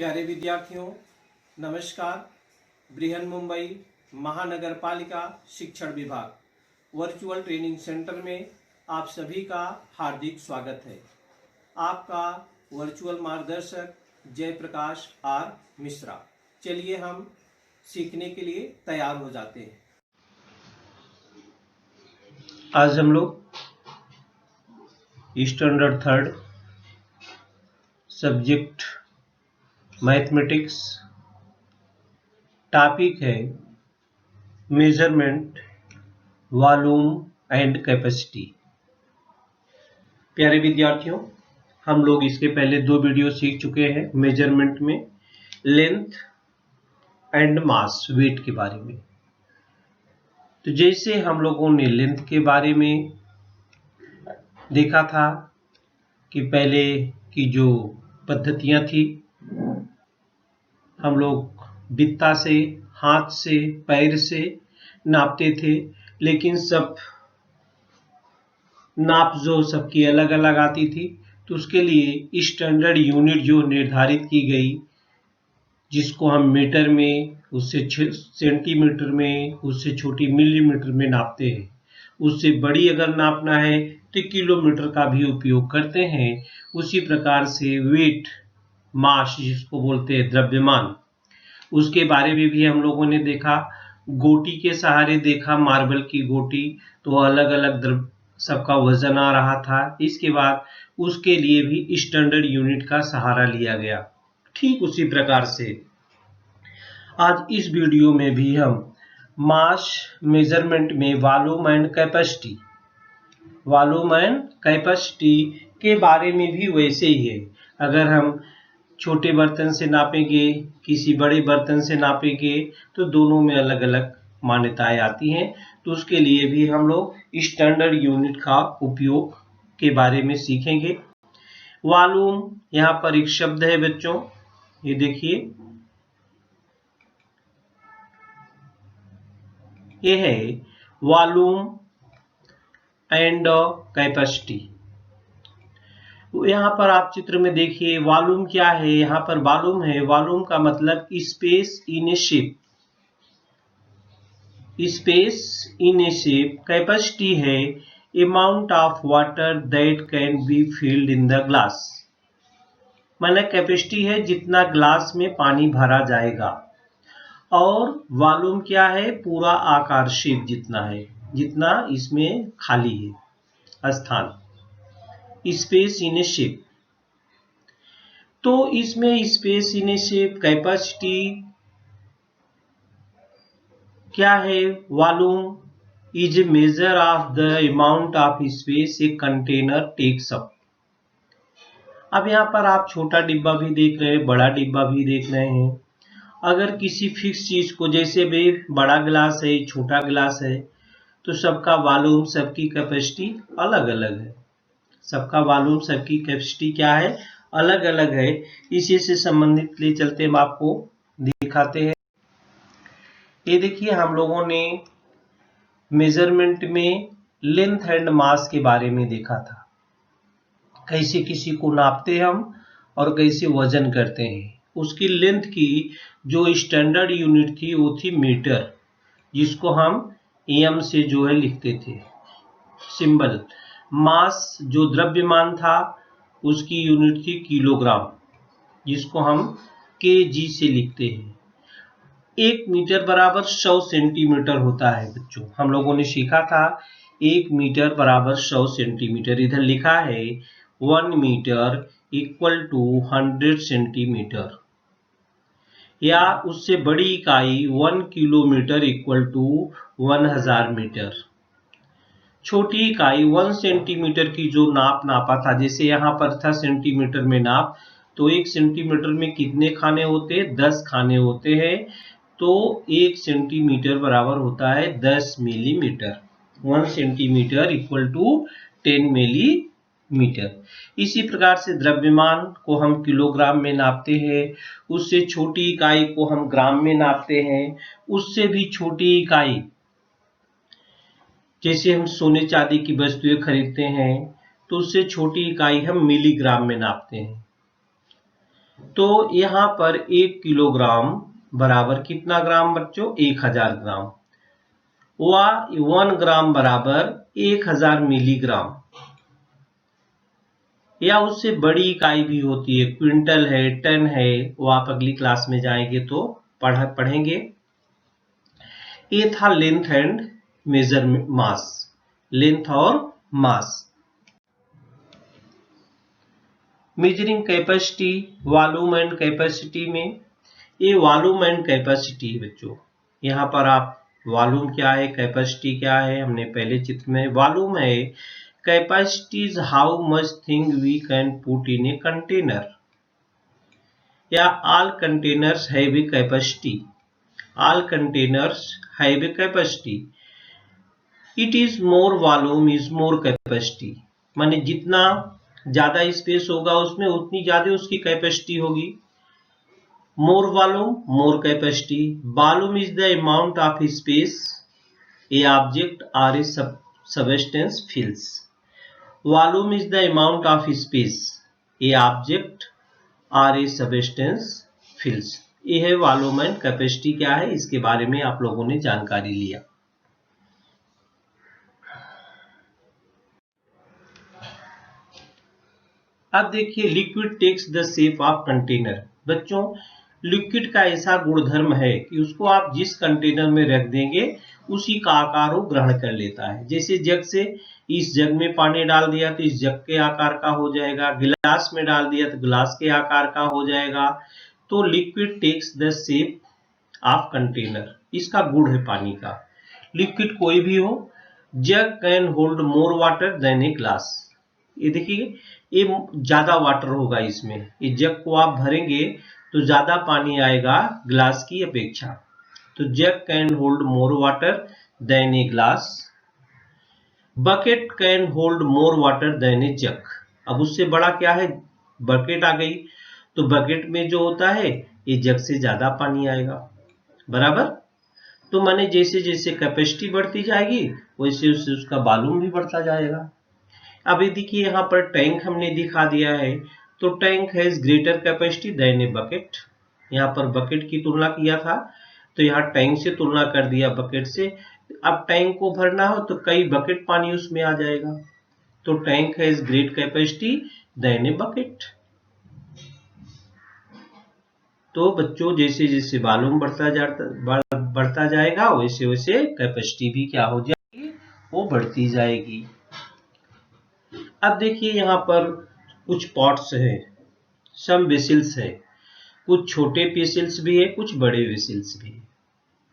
प्यारे विद्यार्थियों, नमस्कार। बृहन मुंबई महानगर पालिका शिक्षण विभाग वर्चुअल ट्रेनिंग सेंटर में आप सभी का हार्दिक स्वागत है। आपका वर्चुअल मार्गदर्शक जयप्रकाश आर मिश्रा। चलिए हम सीखने के लिए तैयार हो जाते हैं। आज हम लोग standard third subject mathematics, topic है मेजरमेंट, वॉल्यूम एंड कैपेसिटी। प्यारे विद्यार्थियों, हम लोग इसके पहले 2 वीडियो सीख चुके हैं मेजरमेंट में लेंथ एंड मास, वेट के बारे में। तो जैसे हम लोगों ने लेंथ के बारे में देखा था कि पहले की जो पद्धतियां थी, हम लोग बित्ता से, हाथ से, पैर से नापते थे, लेकिन सब नाप जो सबकी अलग अलग आती थी। तो उसके लिए स्टैंडर्ड यूनिट जो निर्धारित की गई, जिसको हम मीटर में, उससे सेंटीमीटर में, उससे छोटी मिलीमीटर में नापते हैं। उससे बड़ी अगर नापना है तो किलोमीटर का भी उपयोग करते हैं। उसी प्रकार से वेट, मास जिसको बोलते हैं द्रव्यमान, उसके बारे में भी हम लोगों ने देखा। गोटी के सहारे देखा, मार्बल की गोटी, तो अलग अलग सबका वजन आ रहा था। इसके बाद उसके लिए भी स्टैंडर्ड यूनिट का सहारा लिया गया। ठीक उसी प्रकार से आज इस वीडियो में भी हम मास मेजरमेंट में वॉल्यूम एंड कैपेसिटी के बारे में भी वैसे ही है। अगर हम छोटे बर्तन से नापेंगे, किसी बड़े बर्तन से नापेंगे, तो दोनों में अलग अलग मान्यताएं आती हैं। तो उसके लिए भी हम लोग स्टैंडर्ड यूनिट का उपयोग के बारे में सीखेंगे। वॉल्यूम, यहाँ पर एक शब्द है बच्चों, ये देखिए, ये है वॉल्यूम एंड कैपेसिटी। यहाँ पर आप चित्र में देखिए, वॉल्यूम क्या है। यहाँ पर वॉल्यूम है, वॉल्यूम का मतलब space in a shape, space in a shape. Capacity है amount of water that can be filled in the glass. माने कैपेसिटी है जितना ग्लास में पानी भरा जाएगा। और वॉल्यूम क्या है, पूरा आकार, शेप जितना है, जितना इसमें खाली है स्थान, स्पेस इन ए शेप। तो इसमें space in a shape, capacity क्या है, volume is a measure of the amount of space a container takes up. अब यहाँ पर आप छोटा डिब्बा भी देख रहे हैं, बड़ा डिब्बा भी देख रहे हैं। अगर किसी फिक्स चीज को, जैसे भी बड़ा गिलास है, छोटा गिलास है, तो सबका वॉल्यूम, सबकी कैपेसिटी अलग अलग है। सबका वॉल्यूम, सबकी कैपेसिटी क्या है, अलग अलग है। इसी से संबंधित ले चलते हम आपको दिखाते हैं। ये देखिए, हम लोगों ने मेजरमेंट में लेंथ एंड मास के बारे में देखा था, कैसे किसी को नापते हम और कैसे वजन करते हैं। उसकी लेंथ की जो स्टैंडर्ड यूनिट थी वो थी मीटर, जिसको हम एम से जो है लिखते थे सिंबल। मास जो द्रव्यमान था, उसकी यूनिट थी किलोग्राम, जिसको हम केजी से लिखते हैं। 1 मीटर बराबर 100 सेंटीमीटर होता है बच्चों, हम लोगों ने सीखा था 1 मीटर बराबर 100 सेंटीमीटर। इधर लिखा है 1 मीटर इक्वल टू 100 सेंटीमीटर, या उससे बड़ी इकाई 1 किलोमीटर इक्वल टू 1000 मीटर। छोटी इकाई 1 सेंटीमीटर की जो नापा था, जैसे यहाँ पर था सेंटीमीटर में नाप, तो 1 सेंटीमीटर में कितने खाने होते हैं, 10 खाने होते हैं। तो 1 सेंटीमीटर बराबर होता है 10 millimetre. 1 centimetre equal to 10 millimetre. इसी प्रकार से द्रव्यमान को हम किलोग्राम में नापते हैं, उससे छोटी इकाई को हम ग्राम में नापते हैं, उससे भी छोटी इकाई, जैसे हम सोने चांदी की वस्तुएं खरीदते हैं, तो उससे छोटी इकाई हम मिलीग्राम में नापते हैं। तो यहाँ पर 1 किलोग्राम बराबर कितना ग्राम बच्चों? 1000 ग्राम। व 1 ग्राम बराबर 1000 मिलीग्राम, या उससे बड़ी इकाई भी होती है, क्विंटल है, टन है, वो आप अगली क्लास में जाएंगे तो पढ़ेंगे। ये था length and measure mass, length और mass. Measuring capacity, volume and capacity में, ये वॉल्यूम एंड कैपेसिटी है बच्चों। यहाँ पर आप वॉल्यूम क्या है, कैपेसिटी क्या है, हमने पहले चित्र में। वॉल्यूम है capacity is how much thing we can put in a container, या all containers have a capacity, all containers have a capacity. It is more volume is more capacity, माने जितना ज्यादा स्पेस होगा उसमें उतनी ज्यादा उसकी कैपेसिटी होगी। More volume more capacity. Volume is the amount of space a object or a substance fills. Volume is the amount of space a object or a substance फिल्स। ये है वॉल्यूम एंड कैपेसिटी क्या है, इसके बारे में आप लोगों ने जानकारी लिया। अब देखिए liquid takes the shape of container. बच्चों लिक्विड का ऐसा गुणधर्म है कि उसको आप जिस कंटेनर में रख देंगे उसी का आकार वो ग्रहण कर लेता है। जैसे जग से, इस जग में पानी डाल दिया तो इस जग के आकार का हो जाएगा, गिलास में डाल दिया तो गिलास के आकार का हो जाएगा। तो liquid takes the shape of container, इसका गुण है पानी का। लिक्विड कोई भी हो, jug can hold more water than a glass. ये देखिए ये ज्यादा वाटर होगा इसमें, ये जग को आप भरेंगे तो ज्यादा पानी आएगा ग्लास की अपेक्षा। तो jug can hold more water than a glass. Bucket can hold more water than a jug. अब उससे बड़ा क्या है, बकेट आ गई, तो बकेट में जो होता है ये जग से ज्यादा पानी आएगा, बराबर। तो माने जैसे जैसे कैपेसिटी बढ़ती जाएगी वैसे वैसे उसका वॉल्यूम भी बढ़ता जाएगा। अब ये देखिए यहाँ पर टैंक हमने दिखा दिया है, तो tank has greater capacity than a bucket. यहाँ पर बकेट की तुलना किया था तो यहाँ टैंक से तुलना कर दिया बकेट से। अब टैंक को भरना हो तो कई बकेट पानी उसमें आ जाएगा, तो tank has great capacity than a bucket. तो बच्चों जैसे जैसे वॉल्यूम बढ़ता जाएगा वैसे वैसे कैपेसिटी भी क्या हो जाएगी, वो बढ़ती जाएगी। अब देखिए यहाँ पर कुछ पॉट्स है, सम वेसल्स है, कुछ छोटे वेसल्स भी है, कुछ बड़े वेसल्स भी है।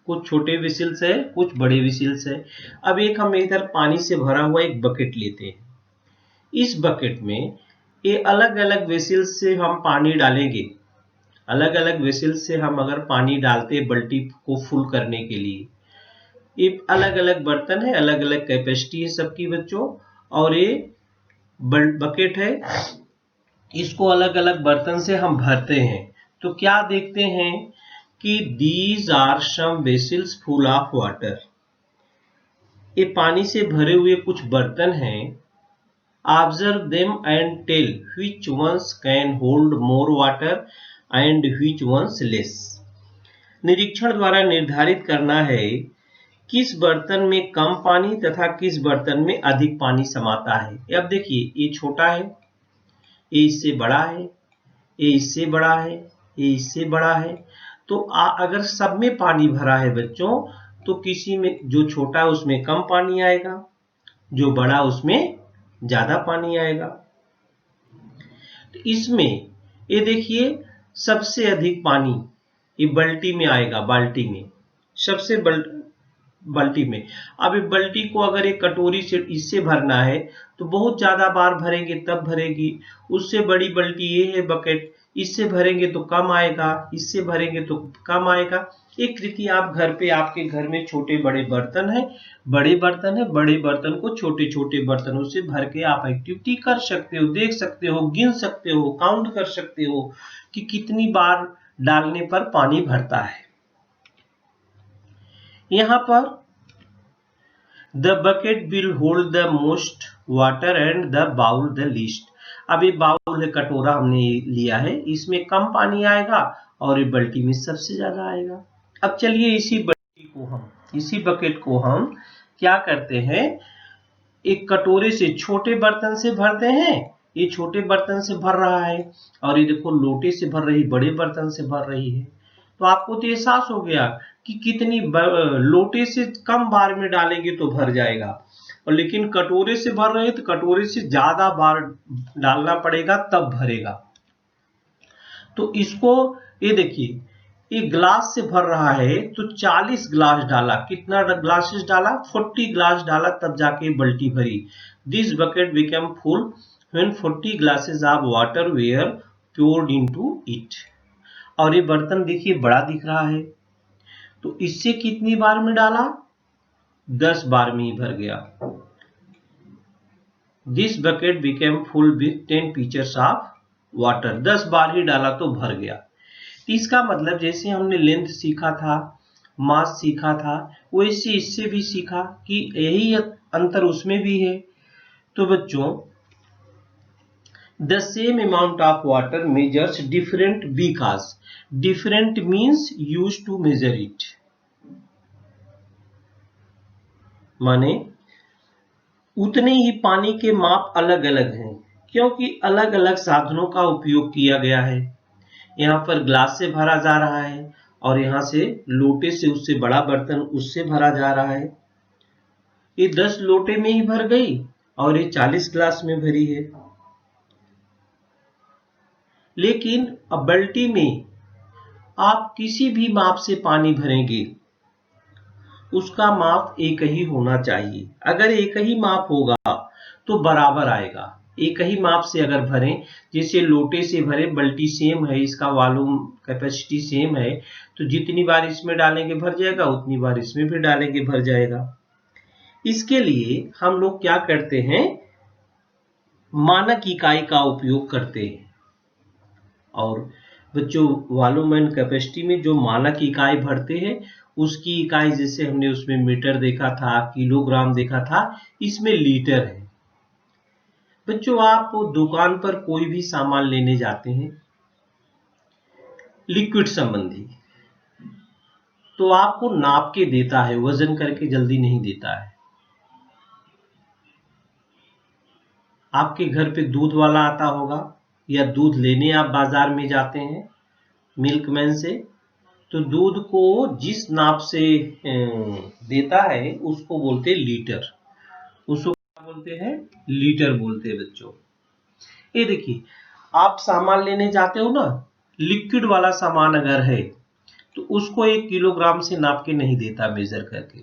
कुछ छोटे वेसल्स है, कुछ बड़े वेसल्स है। अब एक हम इधर पानी से भरा हुआ एक बकेट लेते हैं। इस बकेट में ये अलग अलग वेसल्स से हम पानी डालेंगे। अलग अलग वेसल्स से हम अगर पानी डालते बाल्टी को फुल करने के लिए, ये अलग अलग बर्तन है, अलग अलग कैपेसिटी है सबकी बच्चों। और ये बकेट है, इसको अलग अलग बर्तन से हम भरते हैं। तो क्या देखते हैं कि these are some vessels full of water. ये पानी से भरे हुए कुछ बर्तन हैं। Observe them and tell which ones can hold more water and which ones less. निरीक्षण द्वारा निर्धारित करना है किस बर्तन में कम पानी तथा किस बर्तन में अधिक पानी समाता है। अब देखिए ये छोटा है, ये इससे बड़ा है, ये इससे बड़ा है, ये इससे बड़ा है। तो अगर सब में पानी भरा है बच्चों तो किसी में जो छोटा है उसमें कम पानी आएगा, जो बड़ा उसमें ज्यादा पानी आएगा। तो इसमें ये देखिए सबसे अधिक पानी ये बाल्टी में आएगा, बाल्टी में सबसे बाल्टी में। अब ये बाल्टी को अगर एक कटोरी से इससे भरना है तो बहुत ज्यादा बार भरेंगे तब भरेगी। उससे बड़ी बाल्टी ये है बकेट, इससे भरेंगे तो कम आएगा, इससे भरेंगे तो कम आएगा। एक रीति आप घर पे, आपके घर में छोटे बड़े बर्तन है, बड़े बर्तन को छोटे छोटे बर्तनों से भर के आप एक्टिविटी कर सकते हो, देख सकते हो, गिन सकते हो, काउंट कर सकते हो कि कितनी बार डालने पर पानी भरता है। यहाँ पर the bucket will hold the most water and the bowl the least. अब ये बाउल है, कटोरा हमने लिया है, इसमें कम पानी आएगा और ये बाल्टी में सबसे ज्यादा आएगा। अब चलिए इसी बकेट को हम क्या करते हैं, एक कटोरे से छोटे बर्तन से भरते हैं। ये छोटे बर्तन से भर रहा है और ये देखो लोटे से भर रही, बड़े बर्तन से भर रही है। तो आपको तो एहसास हो गया कि कितनी लोटे से कम बार में डालेंगे तो भर जाएगा, और लेकिन कटोरे से भर रहे तो कटोरे से ज्यादा बार डालना पड़ेगा तब भरेगा। तो इसको ये देखिए, ये ग्लास से भर रहा है तो 40 ग्लास डाला। कितना ग्लासेस डाला? 40 ग्लास डाला, तब जाके बाल्टी भरी। This bucket became full when 40 glasses of water were poured into it। और ये बर्तन देखिए बड़ा दिख रहा है, तो इससे कितनी बार में डाला? 10 बार में ही भर गया। This bucket became full with 10 pitchers of water. 10 बार ही डाला तो भर गया। इसका मतलब जैसे हमने लेंथ सीखा था, मास सीखा था, वैसे इससे भी सीखा कि यही अंतर उसमें भी है। तो बच्चों, the same amount of water measures different because different means use to measure it. माने उतने ही पानी के माप अलग अलग हैं, क्योंकि अलग अलग साधनों का उपयोग किया गया है। यहाँ पर ग्लास से भरा जा रहा है और यहाँ से लोटे से, उससे बड़ा बर्तन उससे भरा जा रहा है। ये 10 लोटे में ही भर गई और ये 40 ग्लास में भरी है। लेकिन अब बाल्टी में आप किसी भी माप से पानी भरेंगे, उसका माप एक ही होना चाहिए। अगर एक ही माप होगा तो बराबर आएगा। एक ही माप से अगर भरें, जैसे लोटे से भरे, बाल्टी सेम है, इसका वॉल्यूम कैपेसिटी सेम है, तो जितनी बार इसमें डालेंगे भर जाएगा, उतनी बार इसमें भी डालेंगे भर जाएगा। इसके लिए हम लोग क्या करते हैं, मानक इकाई का उपयोग करते हैं। और बच्चों, वॉल्यूम एंड कैपेसिटी में जो मानक इकाई भरते हैं, उसकी इकाई जैसे हमने उसमें मीटर देखा था, किलोग्राम देखा था, इसमें लीटर है। बच्चों, आप दुकान पर कोई भी सामान लेने जाते हैं लिक्विड संबंधी, तो आपको नाप के देता है, वजन करके जल्दी नहीं देता है। आपके घर पे दूध वाला आता होगा, या दूध लेने आप बाजार में जाते हैं मिल्कमैन से, तो दूध को जिस नाप से देता है उसको बोलते हैं लीटर। उसको क्या बोलते हैं? लीटर बोलते हैं बच्चों। ये देखिए, आप सामान लेने जाते हो ना, लिक्विड वाला सामान अगर है तो उसको 1 किलोग्राम से नाप के नहीं देता, मेजर करके।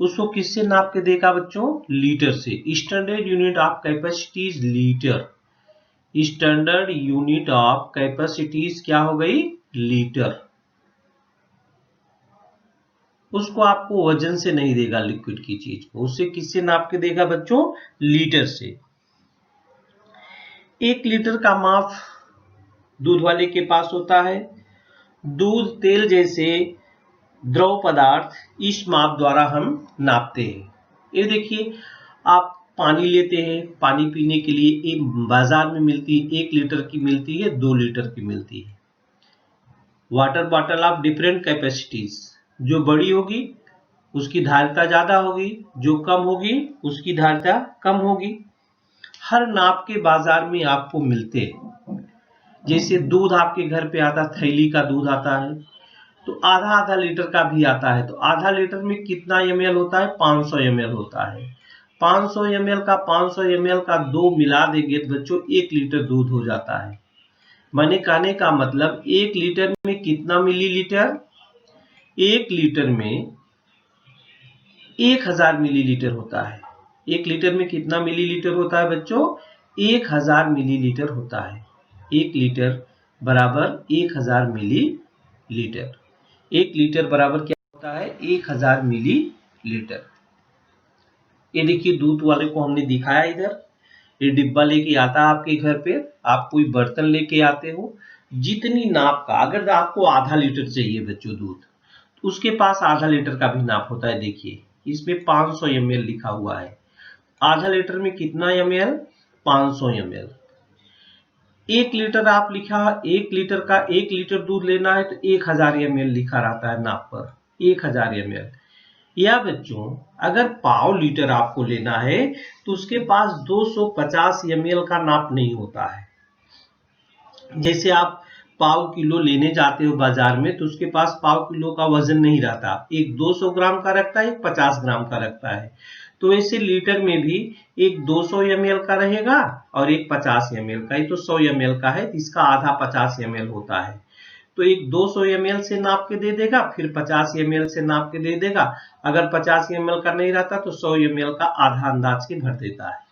उसको किससे नाप के देगा बच्चों? लीटर से। Standard unit of capacity is litre. Standard unit of capacity क्या हो गई? लीटर। उसको आपको वजन से नहीं देगा, लिक्विड की चीज को। उससे किससे नाप के देगा बच्चों? लीटर से। 1 लीटर का माप दूध वाले के पास होता है। दूध, तेल जैसे द्रव पदार्थ इस माप द्वारा हम नापते हैं। ये देखिए, आप पानी लेते हैं, पानी पीने के लिए एक बाजार में मिलती है, 1 लीटर की मिलती है, 2 लीटर की मिलती है। Water bottle of different capacities, जो बड़ी होगी उसकी धारिता ज्यादा होगी, जो कम होगी उसकी धारिता कम होगी। हर नाप के बाजार में आपको मिलते हैं। जैसे दूध आपके घर पे आता, थैली का दूध आता है, तो आधा आधा लीटर का भी आता है। तो आधा लीटर में कितना ml होता है? 500 ml होता है। 500 ml का 500 ml का 2 मिला देंगे तो बच्चों 1 लीटर दूध हो जाता है। मैंने कहने का मतलब, 1 लीटर में कितना मिलीलीटर? 1 लीटर में 1000 मिलीलीटर होता है। 1 लीटर में कितना मिलीलीटर होता है बच्चों? 1000 मिलीलीटर होता है। 1 लीटर बराबर 1000 मिलीलीटर। 1 लीटर बराबर क्या होता है? 1000 मिलीलीटर। ये देखिए, दूध वाले को हमने दिखाया इधर, ये डिब्बा लेके आता है आपके घर पे। आप कोई बर्तन लेके आते हो, जितनी नाप का, अगर आपको आधा लीटर चाहिए बच्चों दूध, तो उसके पास आधा लीटर का भी नाप होता है। देखिए, इसमें 500 ml लिखा हुआ है। आधा लीटर में कितना ml? 500 ml। 1 लीटर आप लिखा, 1 लीटर का 1 लीटर दूध लेना है तो 1000 ml लिखा रहता है नाप पर, 1000 ml। या बच्चों अगर पाव लीटर आपको लेना है तो उसके पास 250 ml का नाप नहीं होता है। जैसे आप पाव किलो लेने जाते हो बाजार में तो उसके पास पाव किलो का वजन नहीं रहता, एक 200 ग्राम का रखता है, एक 50 ग्राम का रखता है। तो ऐसे लीटर में भी एक 200 ml का रहेगा और एक 50 ml का, ये तो 100 ml का है, इसका आधा 50 ml होता है। तो एक 200 ml से नाप के दे देगा, फिर 50 ml से नाप के दे देगा। अगर 50 ml का नहीं रहता तो 100 ml का आधा अंदाज के भर देता है।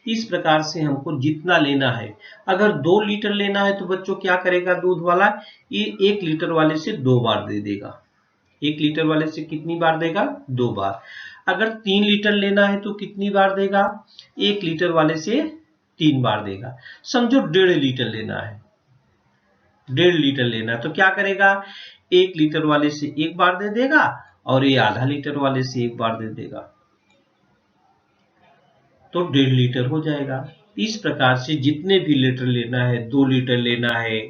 इस प्रकार से हमको जितना लेना है, अगर 2 लीटर लेना है तो बच्चों क्या करेगा दूध वाला, ये 1 लीटर वाले से 2 बार दे देगा। 1 लीटर वाले से कितनी बार देगा, 2 बार। अगर 3 लीटर लेना है तो कितनी बार देगा, 1 लीटर वाले से 3 बार देगा। समझो 1.5 लीटर लेना है, 1.5 लीटर लेना है तो क्या करेगा, 1 लीटर वाले से 1 बार दे देगा और ये आधा लीटर वाले से 1 बार दे देगा, तो 1.5 लीटर हो जाएगा। इस प्रकार से जितने भी लीटर लेना है, 2 लीटर लेना है,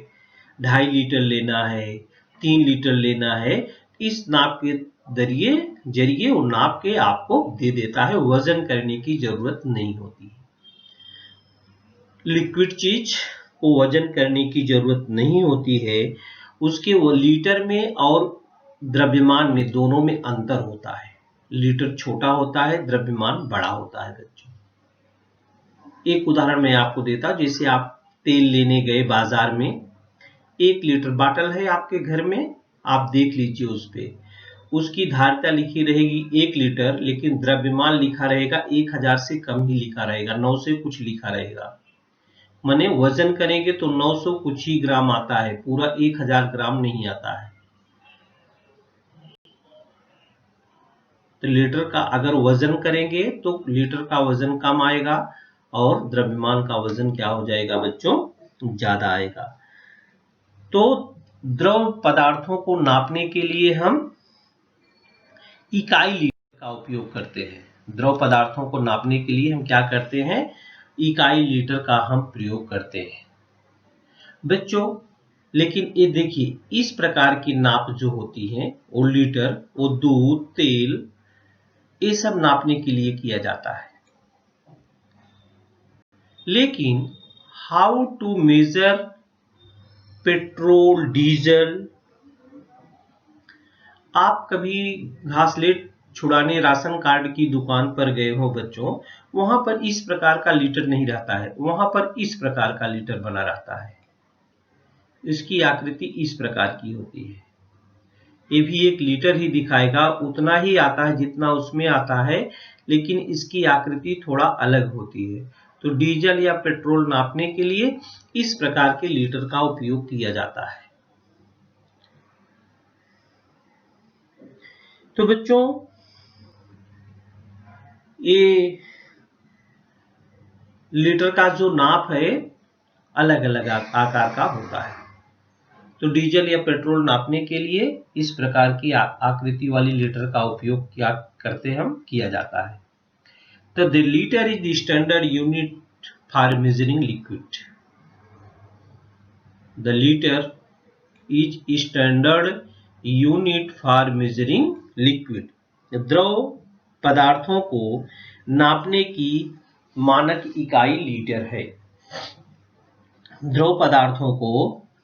2.5 लीटर लेना है, 3 लीटर लेना है, इस नाप के जरिए वो नाप के आपको दे देता है, वजन करने की जरूरत नहीं होती। लिक्विड चीज को वजन करने की जरूरत नहीं होती है, उसके वो लीटर में और द्रव्यमान में दोनों में अंतर होता है। लीटर छोटा होता है, द्रव्यमान बड़ा होता है बच्चों। एक उदाहरण मैं आपको देता हूं, जैसे आप तेल लेने गए बाजार में, 1 लीटर बाटल है आपके घर में, आप देख लीजिए उस पे उसकी धारिता लिखी रहेगी 1 लीटर, लेकिन द्रव्यमान लिखा रहेगा 1000 से कम ही लिखा रहेगा, 9 से कुछ लिखा रहेगा। माने वजन करेंगे तो 900 कुछ ही ग्राम आता है, पूरा 1000 ग्राम नहीं आता है। तो लीटर का अगर वजन करेंगे तो लीटर का वजन कम आएगा और द्रव्यमान का वजन क्या हो जाएगा बच्चों, ज्यादा आएगा। तो द्रव पदार्थों को नापने के लिए हम इकाई लीटर का उपयोग करते हैं। द्रव पदार्थों को नापने के लिए हम क्या करते हैं, इकाई लीटर का हम प्रयोग करते हैं बच्चों। लेकिन ये देखिए, इस प्रकार की नाप जो होती है वो लीटर, वो दूध, तेल, ये सब नापने के लिए किया जाता है। लेकिन how to measure petrol, diesel? आप कभी घासलेट छुड़ाने राशन कार्ड की दुकान पर गए हो बच्चों, वहां पर इस प्रकार का लीटर नहीं रहता है, वहां पर इस प्रकार का लीटर बना रहता है। इसकी आकृति इस प्रकार की होती है। ये भी एक लीटर ही दिखाएगा, उतना ही आता है जितना उसमें आता है, लेकिन इसकी आकृति थोड़ा अलग होती है। तो डीजल या पेट्रोल नापने के लिए इस प्रकार के लीटर का उपयोग किया जाता है। तो बच्चों ये लीटर का जो नाप है अलग अलग आकार का होता है। तो डीजल या पेट्रोल नापने के लिए इस प्रकार की आकृति वाली लीटर का उपयोग किया जाता है। तो the litre is the standard unit for measuring liquid. The litre is standard unit for measuring liquid. द्रव पदार्थों को नापने की मानक इकाई लीटर है। द्रव पदार्थों को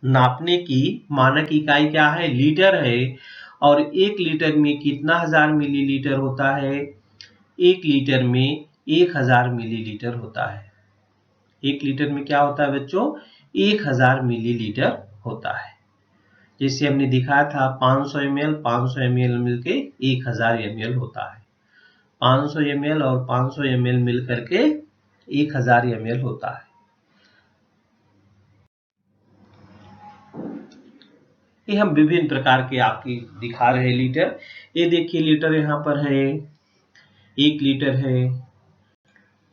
नापने की मानक इकाई क्या है, लीटर है। और 1 लीटर में कितना हजार मिलीलीटर होता है, 1 लीटर में 1000 मिलीलीटर होता है। 1 लीटर में क्या होता है बच्चों, 1000 मिलीलीटर होता है। जैसे हमने दिखाया था 500 ml मिलके 1000 ml होता है। 500 ml और 500 ml मिल करके 1000 ml होता है। ये हम विभिन्न प्रकार के आपकी दिखा रहे लीटर। ये देखिए लीटर यहाँ पर है, 1 लीटर है,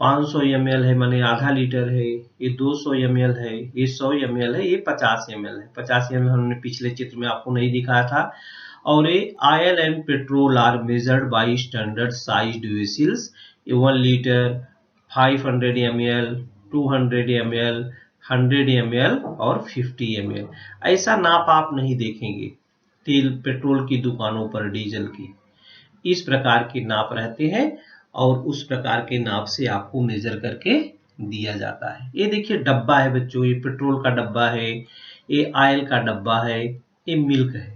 500 ml है माने आधा लीटर है, ये 200 ml है, ये 100 ml है, ये 50 ml है। 50 ml हमने पिछले चित्र में आपको नहीं दिखाया था। और ये oil and petrol are measured by standard sized vessels. 1 litre, 500 ml, 200 ml, 100 ml और 50 ml। ऐसा नाप आप नहीं देखेंगे तेल पेट्रोल की दुकानों पर, डीजल की। इस प्रकार के नाप रहते हैं और उस प्रकार के नाप से आपको मेजर करके दिया जाता है। ये देखिए डब्बा है बच्चों, ये पेट्रोल का डब्बा है, ये ऑयल का डब्बा है, ये मिल्क है।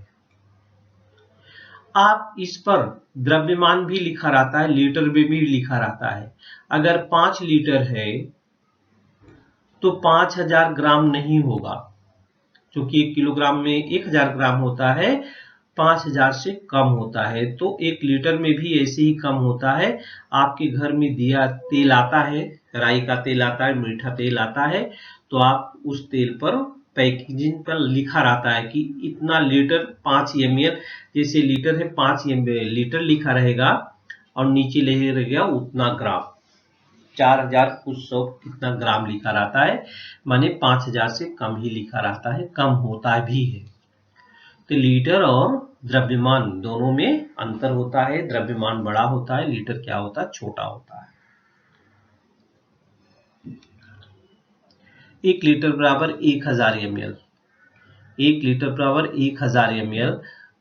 आप इस पर द्रव्यमान भी लिखा रहता है, लीटर में भी लिखा रहता है। अगर 5 लीटर है तो 5000 ग्राम नहीं होगा, क्योंकि 1 किलोग्राम में 1000 ग्राम होता है, 5000 से कम होता है। तो 1 लीटर में भी ऐसे ही कम होता है। आपके घर में दिया तेल आता है, राई का तेल आता है, मीठा तेल आता है, तो आप उस तेल पर पैकेजिंग पर लिखा रहता है कि इतना लीटर 5 ml, जैसे लीटर है 5 लीटर लिखा रहेगा और नीचे लिखा रहेगा उतना ग्राम, 4000 कुछ सौ कितना ग्राम लिखा रहता है, माने 5000 से कम ही लिखा रहता है, कम होता भी है। तो लीटर और द्रव्यमान दोनों में अंतर होता है। द्रव्यमान बड़ा होता है, लीटर क्या होता है, छोटा होता है। 1 लीटर बराबर 1000 ml, 1 लीटर बराबर 1000 ml।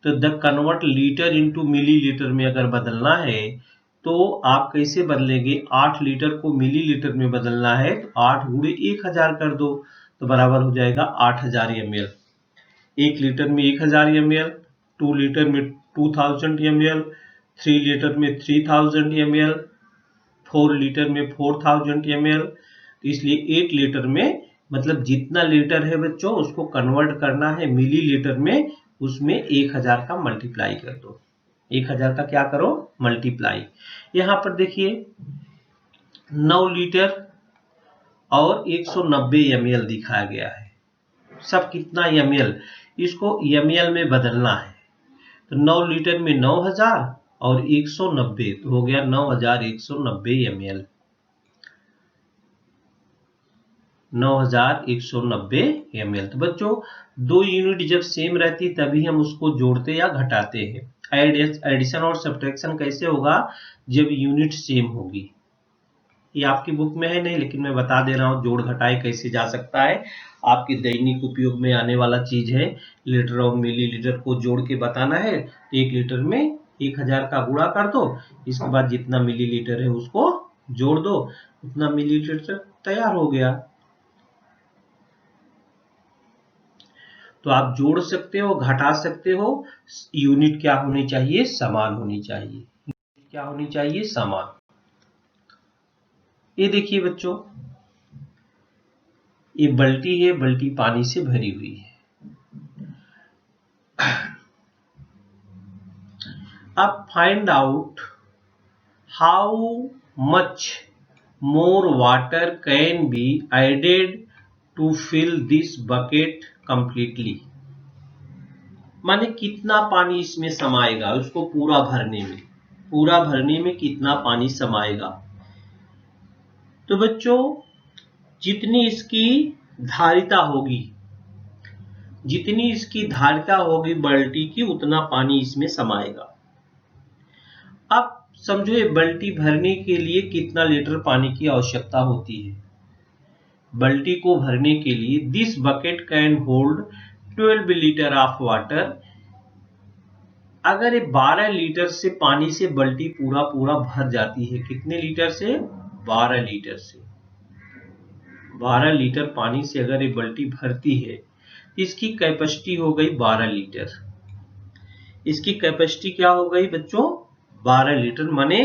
तो the convert litre into millilitre में अगर बदलना है तो आप कैसे बदलेंगे, 8 लीटर को मिलीलीटर में बदलना है तो 8 गुणे 1000 कर दो, तो बराबर हो जाएगा 8000 ml। 1 लीटर में 1000 ml, 2 लीटर में 2000 ml, 3 लीटर में 3000 ml, 4 लीटर में 4000 ml। तो इसलिए 8 लीटर में मतलब जितना लीटर है बच्चों उसको कन्वर्ट करना है मिलीलीटर में, उसमें 1000 का मल्टीप्लाई कर दो। 1000 का क्या करो, मल्टीप्लाई। यहाँ पर देखिए 9 लीटर और 190 ml दिखाया गया है। सब कितना ml, इसको ml में बदलना है। तो 9 लीटर में 9000 और 190 तो हो गया 9190 ml। 9190 ml। तो बच्चों दो यूनिट जब सेम रहती तभी हम उसको जोड़ते या घटाते हैं। एडिशन और सब्ट्रैक्शन कैसे होगा, जब यूनिट सेम होगी। ये आपकी बुक में है नहीं, लेकिन मैं बता दे रहा हूँ जोड़ घटाए कैसे जा सकता है। आपके दैनिक उपयोग में आने वाला चीज है। लीटर और मिलीलीटर को जोड़ के बताना है तो 1 लीटर में 1000 का गुणा कर दो, इसके बाद जितना मिलीलीटर है उसको जोड़ दो, उतना मिलीलीटर तैयार हो गया। तो आप जोड़ सकते हो, घटा सकते हो, यूनिट क्या होनी चाहिए, समान होनी चाहिए। क्या होनी चाहिए, समान। ये देखिए बच्चों, ये बाल्टी है, बाल्टी पानी से भरी हुई है। अब find out how much more water can be added to fill this bucket completely. माने कितना पानी इसमें समाएगा, उसको पूरा भरने में कितना पानी समाएगा। तो बच्चों जितनी इसकी धारिता होगी बाल्टी की, उतना पानी इसमें समाएगा। अब समझो ये बाल्टी भरने के लिए कितना लीटर पानी की आवश्यकता होती है। बाल्टी को भरने के लिए this bucket can hold 12 litre of water. अगर ये 12 लीटर से पानी से बाल्टी पूरा भर जाती है, कितने लीटर से, 12 लीटर से। 12 लीटर पानी से अगर ये बाल्टी भरती है, इसकी कैपेसिटी हो गई 12 लीटर। इसकी कैपेसिटी क्या हो गई बच्चों, 12 लीटर। माने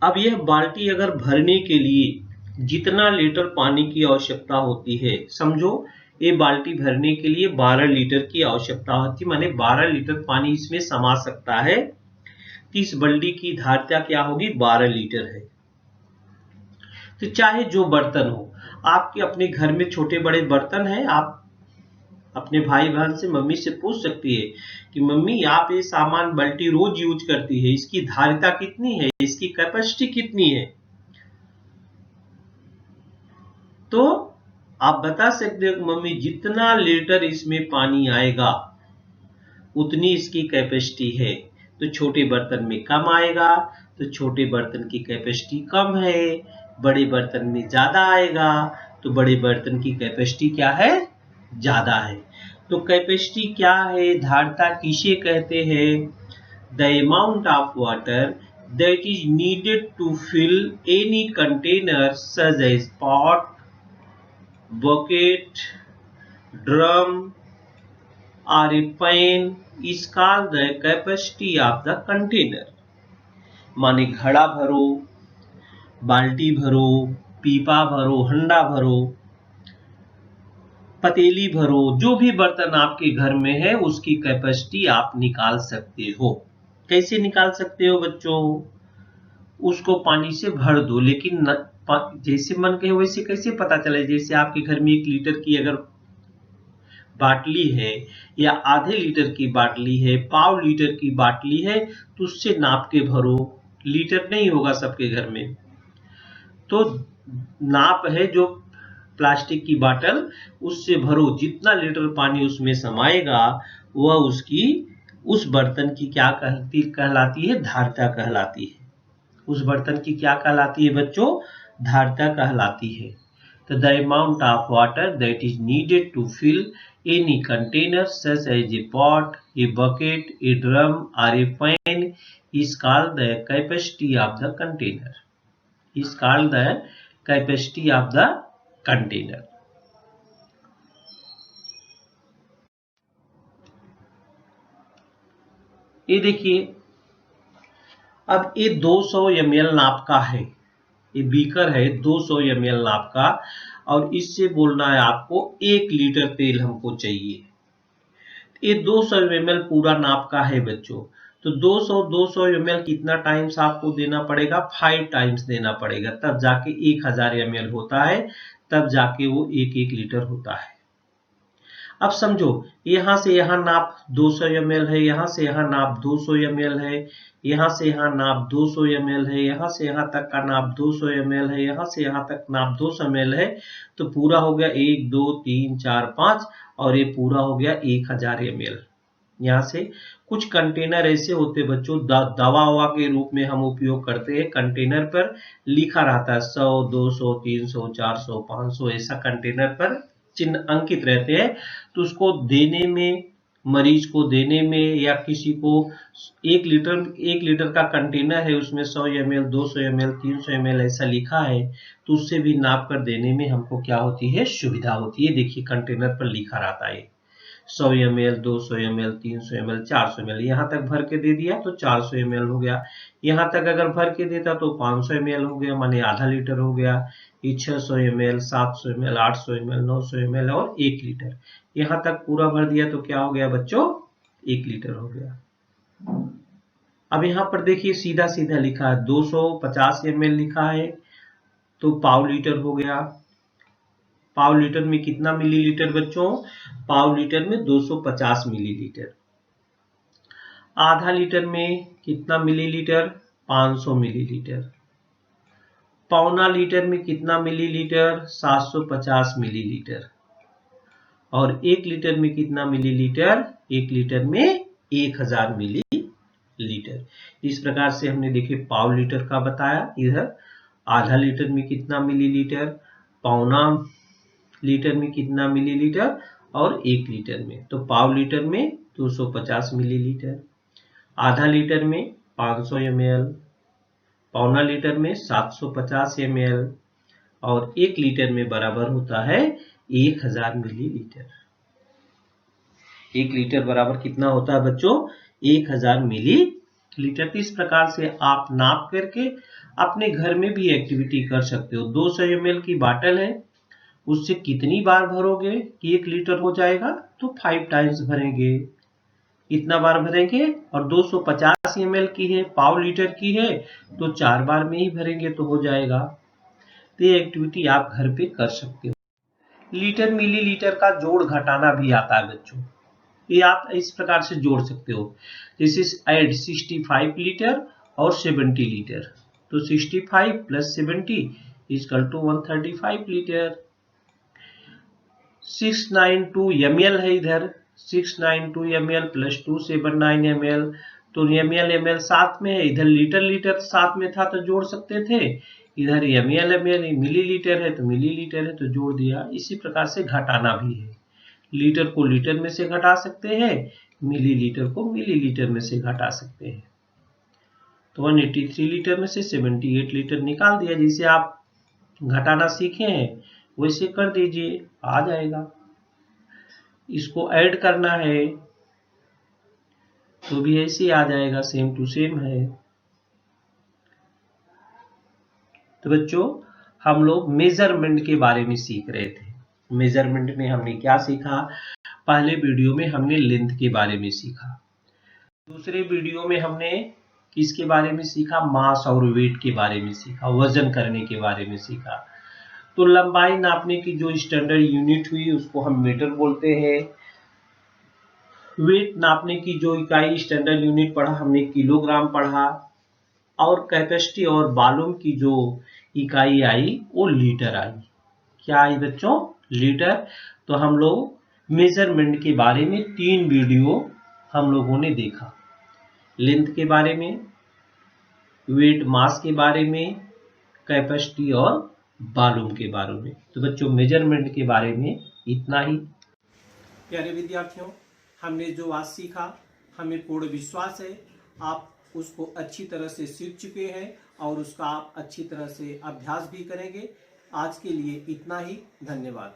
अब यह बाल्टी अगर भरने के लिए जितना लीटर पानी की आवश्यकता होती है, समझो ये बाल्टी भरने के लिए 12 लीटर की आवश्यकता होती है, माने 12 लीटर पानी इसमें समा सकता है। तो इस बाल्टी की धारिता क्या होगी, 12 लीटर है। तो चाहे जो बर्तन हो, आपके अपने घर में छोटे बड़े बर्तन हैं, आप अपने भाई बहन से, मम्मी से पूछ सकती है कि मम्मी आप ये सामान बाल्टी रोज यूज करती है, इसकी धारिता कितनी है, इसकी कैपेसिटी कितनी है। तो आप बता सकते हो मम्मी जितना लीटर इसमें पानी आएगा उतनी इसकी कैपेसिटी है। तो छोटे बर्तन में कम आएगा, तो छोटे बर्तन की कैपेसिटी कम है, बड़े बर्तन में ज्यादा आएगा, तो बड़े बर्तन की कैपेसिटी क्या है, ज्यादा है। तो कैपेसिटी क्या है, धारिता किसे कहते हैं, the amount of water that is needed to fill any container such as pot, bucket, drum or a pan is called the capacity of the container। माने घड़ा भरो, बाल्टी भरो, पीपा भरो, हंडा भरो, पतीली भरो, जो भी बर्तन आपके घर में है उसकी कैपेसिटी आप निकाल सकते हो। कैसे निकाल सकते हो बच्चों, उसको पानी से भर दो, लेकिन जैसे मन कहे वैसे कैसे पता चले। जैसे आपके घर में 1 लीटर की अगर बाटली है या आधे लीटर की बाटली है, पाव लीटर की बाटली है, तो उससे नाप के भरो। लीटर नहीं होगा सबके घर में, तो नाप है जो प्लास्टिक की बाटल, उससे भरो। जितना लीटर पानी उसमें समाएगा वह उसकी उस बर्तन की क्या कहलाती है, धारिता कहलाती है। उस बर्तन की क्या कहलाती है बच्चों, धारिता कहलाती है। तो the amount of water that is needed to fill any container such as a pot, a bucket, a drum or a pan is called the capacity of the container, is called the capacity of the container. ये देखिए, अब ये 200 ml नाप का है, ये beaker है 200 ml नाप का, और इससे बोलना है आपको 1 लीटर तेल हमको चाहिए। ये 200 ml पूरा नाप का है बच्चों, तो 200 ml कितना टाइम्स आपको देना पड़ेगा, 5 टाइम्स देना पड़ेगा, तब जाके 1000 ml होता है, तब जाके वो 1 लीटर होता है। अब समझो, यहां से यहां नाप 200 ml है, यहां से यहां नाप 200 ml है, यहां से यहां नाप 200 ml है, यहां से यहां तक का नाप 200 ml है, यहां से यहां तक नाप 200 ml है, तो पूरा हो गया 1 2 3 4 5, और ये पूरा हो गया 1000 ml। यहाँ से कुछ कंटेनर ऐसे होते बच्चों, दवा ववा के रूप में हम उपयोग करते हैं, कंटेनर पर लिखा रहता है 100 200 300 400 500, ऐसा कंटेनर पर चिन्ह अंकित रहते हैं। तो उसको देने में, मरीज को देने में, या किसी को 1 लीटर का कंटेनर है, उसमें 100 ml 200 ml 300 ml ऐसा लिखा है, तो उससे भी नाप कर देने में हमको क्या होती है, सुविधा होती है। देखिए कंटेनर पर लिखा रहता है 100 ml 200 ml 300 ml 400 ml, यहाँ तक भर के दे दिया तो 400 ml हो गया। यहाँ तक अगर भर के देता तो 500 ml हो गया, माने आधा लीटर हो गया। ये 600 ml 700 ml 800 ml 900 ml और 1 लीटर, यहाँ तक पूरा भर दिया तो क्या हो गया बच्चों, 1 लीटर हो गया। अब यहाँ पर देखिए सीधा सीधा लिखा है 250 ml लिखा है, तो पाव लीटर हो गया। पाव लीटर में कितना मिलीलीटर बच्चों, पाव लीटर में 250 मिलीलीटर। आधा लीटर में कितना मिलीलीटर, 500 मिलीलीटर। पौना लीटर में कितना मिलीलीटर, 750 मिलीलीटर। और 1 लीटर में कितना मिलीलीटर, 1 लीटर में 1000 मिलीलीटर। इस प्रकार से हमने देखे पाव लीटर का बताया, इधर आधा लीटर में कितना मिलीलीटर, पौना लीटर में कितना मिलीलीटर, और 1 लीटर में। तो पाव लीटर में 250 मिलीलीटर, आधा लीटर में 500 ml, पौना लीटर में 750 ml, और 1 लीटर में बराबर होता है 1000 मिलीलीटर। 1 लीटर बराबर कितना होता है बच्चों, 1000 मिलीलीटर। इस प्रकार से आप नाप करके अपने घर में भी एक्टिविटी कर सकते हो। 200 ml की बाटल है, उससे कितनी बार भरोगे कि 1 लीटर हो जाएगा, तो 5 टाइम्स भरेंगे। इतना बार भरेंगे, और 250 ml की है, पाव लीटर की है, तो 4 बार में ही भरेंगे तो हो जाएगा। तो ये एक्टिविटी आप घर पे कर सकते हो। लीटर मिलीलीटर का जोड़ घटाना भी आता है बच्चों, ये आप इस प्रकार से जोड़ सकते हो। दिस इज ऐड 65 लीटर और 70 लीटर, तो 65 plus 70 equal to 135 litre. 692 ml है इधर, 692 ml प्लस 279 ml, तो ml साथ में है, इधर लीटर साथ में था तो जोड़ सकते थे, इधर ml मिलीलीटर है तो मिलीलीटर है तो जोड़ दिया। इसी प्रकार से घटाना भी है, लीटर को लीटर में से घटा सकते हैं, मिलीलीटर को मिलीलीटर में से घटा सकते हैं। तो 183 लीटर में से 78 लीटर निकाल दिया। जैसे आप घटाना सीखे हैं वैसे कर दीजिए, आ जाएगा। इसको ऐड करना है तो भी ऐसे ही आ जाएगा, सेम टू सेम है। तो बच्चों हम लोग मेजरमेंट के बारे में सीख रहे थे। मेजरमेंट में हमने क्या सीखा? पहले वीडियो में हमने लेंथ के बारे में सीखा, दूसरे वीडियो में हमने किसके बारे में सीखा? मास और वेट के बारे में सीखा, वजन करने के बारे में सीखा। तो लंबाई नापने की जो स्टैंडर्ड यूनिट हुई उसको हम मीटर बोलते हैं। वेट नापने की जो इकाई स्टैंडर्ड यूनिट पढ़ा हमने किलोग्राम पढ़ा, और कैपेसिटी और वॉल्यूम की जो इकाई आई वो लीटर आई। क्या आई बच्चों? लीटर। तो हम लोग मेजरमेंट के बारे में 3 वीडियो हम लोगों ने देखा, लेंथ के बारे में, वेट मास के बारे में, कैपेसिटी और वॉल्यूम के बारे में। तो बच्चों मेजरमेंट के बारे में इतना ही। प्यारे विद्यार्थियों, हमने जो आज सीखा हमें पूर्ण विश्वास है आप उसको अच्छी तरह से सीख चुके हैं और उसका आप अच्छी तरह से अभ्यास भी करेंगे। आज के लिए इतना ही, धन्यवाद।